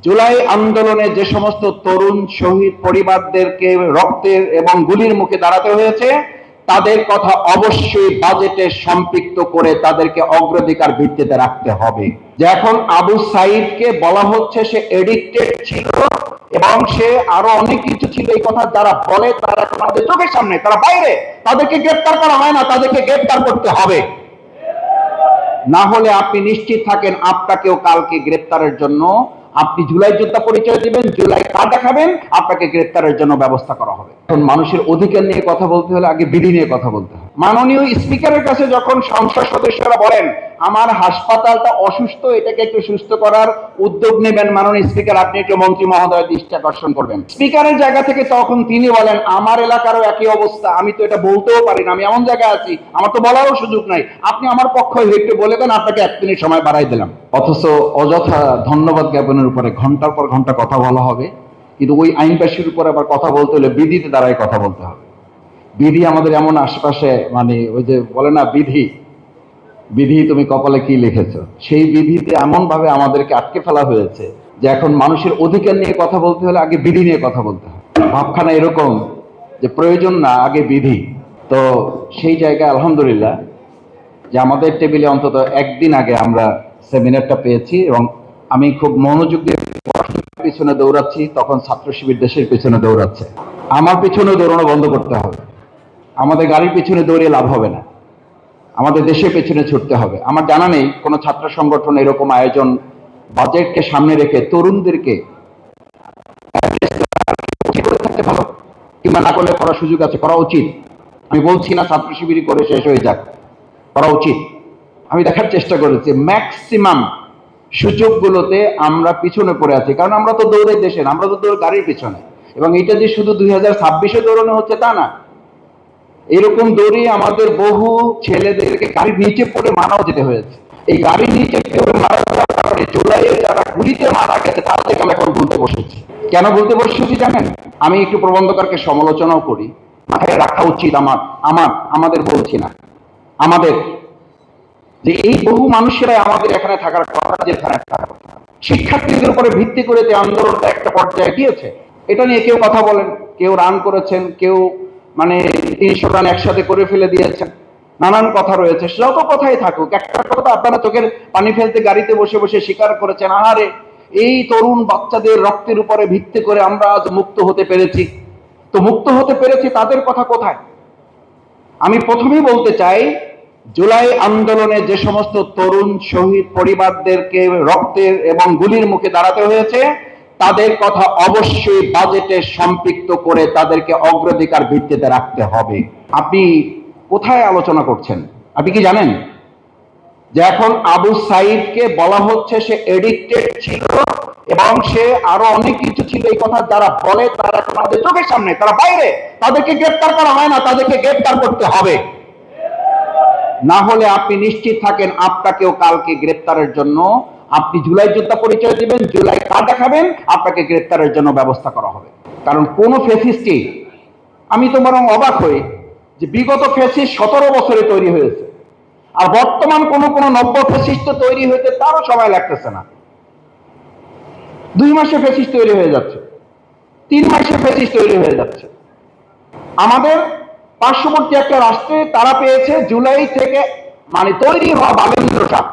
জুলাই আন্দোলনে যে সমস্ত তরুণ শহীদ পরিবারদেরকে রক্তের এবং গুলির মুখে দাঁড়াতে হয়েছে, তাদের কথা অবশ্যই বাজেটে সম্পৃক্ত করে তাদেরকে অগ্রাধিকার ভিত্তিতে রাখতে হবে। যে এখন আবু সাইদকে বলা হচ্ছে সে এডিক্টেড ছিল এবং সে আরো অনেক কিছু ছিল, এই কথা যারা বলে তারা আমাদের চোখের সামনে, তারা বাইরে, তাদেরকে গ্রেফতার করা হয় না, তাদেরকে গ্রেফতার করতে হবে। না হলে আপনি নিশ্চিত থাকেন আপনাকেও কালকে গ্রেফতারের জন্য, আপনি জুলাই যোদ্ধা পরিচয় দিবেন, জুলাই কার্ড দেখাবেন, আপনাকে গ্রেফতারের জন্য ব্যবস্থা করা হবে। এখন মানুষের অধিকার নিয়ে কথা বলতে হলে আগে বিধি নিয়ে কথা বলতে হবে। মাননীয় স্পিকারের কাছে যখন সংসদ সদস্যরা বলেন আমার হাসপাতালটা অসুস্থ, এটাকে একটু সুস্থ করার উদ্যোগ নেবেন মাননীয় স্পিকার, আপনি একটু মন্ত্রী মহোদয়ের দৃষ্টি আকর্ষণ করবেন। স্পিকারের জায়গা থেকে তখন তিনি বলেন আমার এলাকারও একই অবস্থা, আমি তো এটা বলতেও পারি না, আমি এমন জায়গায় আছি, আমার তো বলারও সুযোগ নাই, আপনি আমার পক্ষে একটু বলে দেন, আপনাকে 1 মিনিট সময় বাড়াই দিলাম। অথচ অযথা ধন্যবাদ জ্ঞাপনের উপরে ঘন্টার পর ঘন্টা কথা বলা হবে, কিন্তু ওই আইন পেশের উপর আবার কথা বলতে হলে বিধিতে দ্বারাই কথা বলতে হবে। বিধি আমাদের এমন আশেপাশে, মানে ওই যে বলে না বিধি, বিধি তুমি কপালে কি লিখেছো, সেই বিধিতে এমন ভাবে আমাদেরকে আটকে ফেলা হয়েছে যে এখন মানুষের অধিকার নিয়ে কথা বলতে হলে আগে বিধি নিয়ে কথা বলতে হবে। ভাবখানা এরকম যে প্রয়োজন না, আগে বিধি। তো সেই জায়গায় আলহামদুলিল্লাহ যে আমাদের টেবিলে অন্তত একদিন আগে আমরা সেমিনারটা পেয়েছি এবং আমি খুব মনোযোগ দিয়ে পিছনে দৌড়াচ্ছি, তখন ছাত্র শিবির দেশের পিছনে দৌড়াচ্ছে। আমার পিছনে দৌড়ানো বন্ধ করতে হবে, আমাদের গাড়ির পিছনে দৌড়িয়ে লাভ হবে না, আমাদের দেশের পেছনে ছুটতে হবে। আমার জানা নেই কোনো ছাত্র সংগঠন এরকম আয়োজন বাজেটকে সামনে রেখে তরুণদেরকে থাকতে ভালো, কিংবা না করলে করার সুযোগ আছে, করা উচিত। আমি বলছি না ছাত্র শিবিরই করে শেষ হয়ে যাক, করা উচিত। আমি দেখার চেষ্টা করেছি ম্যাক্সিমাম সুযোগগুলোতে আমরা পিছনে পড়ে আছি, কারণ আমরা তো দৌড়ের দেশের, আমরা তো দৌড় গাড়ির পিছনে। এবং এটা যে শুধু 2026-এ দৌড়ানো হচ্ছে তা না, এরকম দৌড়ে আমাদের বহু ছেলেদেরকে গাড়ির নিচে পড়ে মারাও যেতে হয়েছে। এই গাড়ির নিচে পড়ে মারা যাওয়ার কারণে জুলাইয়ে যারা গুলিতে মারা গেছে তাদেরকে আমরা এখন ভুলতে বসেছি। কেন ভুলতে বসেছি জানেন? আমি একটু প্রবন্ধকারকে সমালোচনাও করি, মাথায় রাখা উচিত আমাদের বলছি না, আমাদের যে এই বহু মানুষেরাই আমাদের এখানে থাকার কথা, যেখানে থাকার কথা। শিক্ষার্থীদের উপরে ভিত্তি করে যে আন্দোলনটা একটা পর্যায়ে গিয়েছে, এটা নিয়ে কেউ কথা বলেন, কেউ রান করেছেন, কেউ মানে 300 রান একসাথে করে ফেলে দিয়েছেন, নানান কথা রয়েছে। যত কথাই থাকুক, একটা কথা আপনারা চোখের পানি ফেলতে গাড়িতে বসে বসে স্বীকার করেছেন, আহারে এই তরুণ বাচ্চাদের রক্তের উপরে ভিত্তি করে আমরা আজ মুক্ত হতে পেরেছি। তো মুক্ত হতে পেরেছি, তাদের কথা কোথায়? আমি প্রথমেই বলতে চাই জুলাই আন্দোলনে যে সমস্ত তরুণ শহীদ পরিবারদেরকে রক্তের এবং গুলির মুখে দাঁড়াতে হয়েছে, তাদের কথা অবশ্যই বাজেটে সম্পৃক্ত করে তাদেরকে অগ্রাধিকার ভিত্তিতে রাখতে হবে। আপনি কোথায় আলোচনা করছেন? আপনি কি জানেন যে এখন আবু সাইদকে বলা হচ্ছে সে এডিক্টেড ছিল এবং সে আরো অনেক কিছু ছিল, এই কথা যারা বলে তারা আমাদের চোখের সামনে, তারা বাইরে, তাদেরকে গ্রেফতার করা হয় না, তাদেরকে গ্রেফতার করতে হবে। না হলে আপনি নিশ্চিত থাকেন আপনাকেও কালকে গ্রেফতারের জন্য, আপনি জুলাই যোদ্ধা পরিচয় দিবেন, জুলাই কার্ড দেখাবেন, আপনাকে গ্রেফতারের জন্য ব্যবস্থা করা হবে। কারণ কোন ফ্যাসিস্টই, আমি তো বরং অবাক হই যে বিগত ফ্যাসিস্ট 17 বছরে তৈরি হয়েছে, আর বর্তমান কোন নব্য ফ্যাসিস্ট তৈরি হইতে তারও সময় লাগতেছে না। 2 মাসে ফ্যাসিস্ট তৈরি হয়ে যাচ্ছে, 3 মাসে ফ্যাসিস্ট তৈরি হয়ে যাচ্ছে। আমাদের পার্শ্ববর্তী একটা রাষ্ট্রে তারা পেয়েছে জুলাই থেকে মানে তৈরি হওয়া বালেন্দ্র সাহ,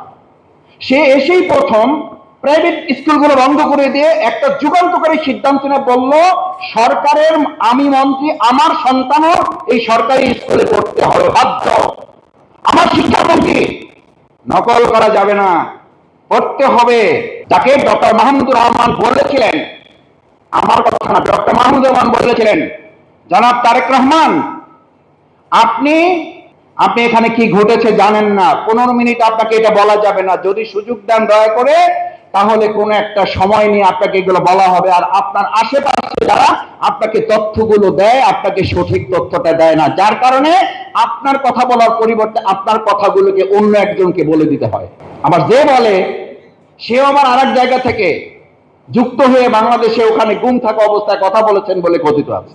সে এসেই প্রথম প্রাইভেট স্কুলগুলো বন্ধ করে দিয়ে একটা যুগান্তকারী সিদ্ধান্ত নিয়ে বলল সরকারের, আমি মন্ত্রী, আমার সন্তানও এই সরকারি স্কুলে পড়তে হবে বাধ্য। আমার শিক্ষামন্ত্রী, নকল করা যাবে না, পড়তে হবে। যাকে ডক্টর মাহমুদুর রহমান বলেছিলেন, আমার কথা না, ডক্টর মাহমুদুর রহমান বলেছিলেন জনাব তারেক রহমান, আপনি এখানে কি ঘটেছে জানেন না, 15 মিনিট আপনাকে এটা বলা যাবে না, যদি সুযোগ দেন দয়া করে, তাহলে কোন একটা সময় নিয়ে আপনাকে এগুলো বলা হবে। আর আপনার আশেপাশে যারা আপনাকে তথ্যগুলো দেয়, আপনাকে সঠিক তথ্যটা দেয় না, যার কারণে আপনার কথা বলার পরিবর্তে আপনার কথাগুলোকে অন্য একজনকে বলে দিতে হয়। আবার যে বলে সেও আবার আরেক জায়গা থেকে যুক্ত হয়ে বাংলাদেশে ওখানে গুম থাকা অবস্থায় কথা বলেছেন বলে কথিত আছে।